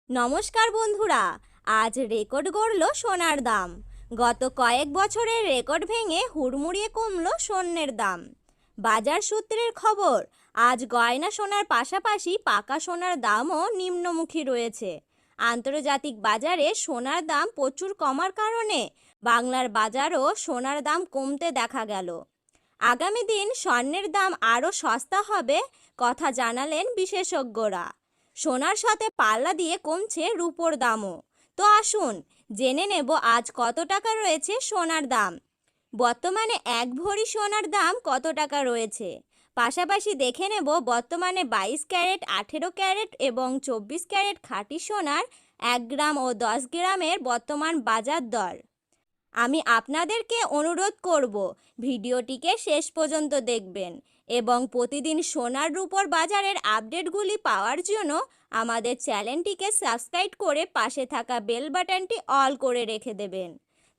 নমস্কার বন্ধুরা। আজ রেকর্ড গড়ল সোনার দাম। গত কয়েক বছরের রেকর্ড ভেঙে হুড়মুড়িয়ে কমল স্বর্ণের দাম। বাজার সূত্রের খবর, আজ গয়না সোনার পাশাপাশি পাকা সোনার দামও নিম্নমুখী রয়েছে। আন্তর্জাতিক বাজারে সোনার দাম প্রচুর কমার কারণে বাংলার বাজারও সোনার দাম কমতে দেখা গেল। আগামী দিন স্বর্ণের দাম আরও সস্তা হবে কথা জানালেন বিশেষজ্ঞরা। সোনার সাথে পাল্লা দিয়ে কমছে রূপোর দামও। তো আসুন জেনে নেব আজ কত টাকা রয়েছে সোনার দাম। বর্তমানে এক ভরি সোনার দাম কত টাকা রয়েছে, পাশাপাশি দেখে নেব বর্তমানে 22 ক্যারেট, 18 ক্যারেট এবং 24 ক্যারেট খাঁটি সোনার 1 গ্রাম ও 10 গ্রামের বর্তমান বাজার দর। আমি আপনাদেরকে অনুরোধ করব ভিডিওটিকে শেষ পর্যন্ত দেখবেন এবং প্রতিদিন সোনার রূপোর বাজারের আপডেটগুলি পাওয়ার জন্য আমাদের চ্যানেলটিকে সাবস্ক্রাইব করে পাশে থাকা বেল বাটনটি অল করে রেখে দেবেন।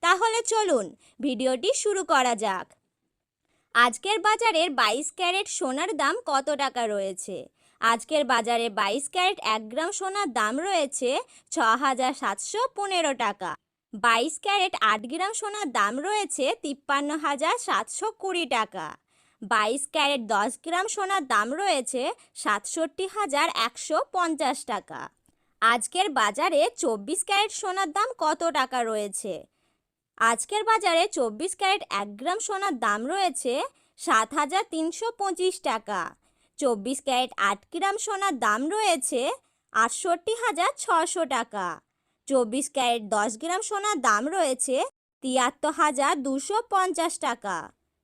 তাহলে চলুন ভিডিওটি শুরু করা যাক। আজকের বাজারের 22 ক্যারেট সোনার দাম কত টাকা রয়েছে? আজকের বাজারে 22 ক্যারেট 1 গ্রাম সোনার দাম রয়েছে 6,715 টাকা। 22 ক্যারেট 8 গ্রাম সোনার দাম রয়েছে 53,720 টাকা। 22 ক্যারেট 10 গ্রাম সোনার দাম রয়েছে 67,150 টাকা। আজকের বাজারে 24 ক্যারেট সোনার দাম কত টাকা রয়েছে? আজকের বাজারে 24 ক্যারেট 1 গ্রাম সোনার দাম রয়েছে 7,325 টাকা। 24 ক্যারেট 8 গ্রাম সোনার দাম রয়েছে 68,600 টাকা। 24 ক্যারেট 10 গ্রাম সোনার দাম রয়েছে 73,250 টাকা।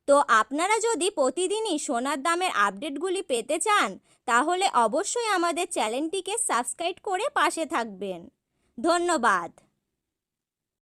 তো আপনারা যদি প্রতিদিনই সোনার দামের আপডেটগুলি পেতে চান, তাহলে অবশ্যই আমাদের চ্যানেলটিকে সাবস্ক্রাইব করে পাশে থাকবেন। ধন্যবাদ।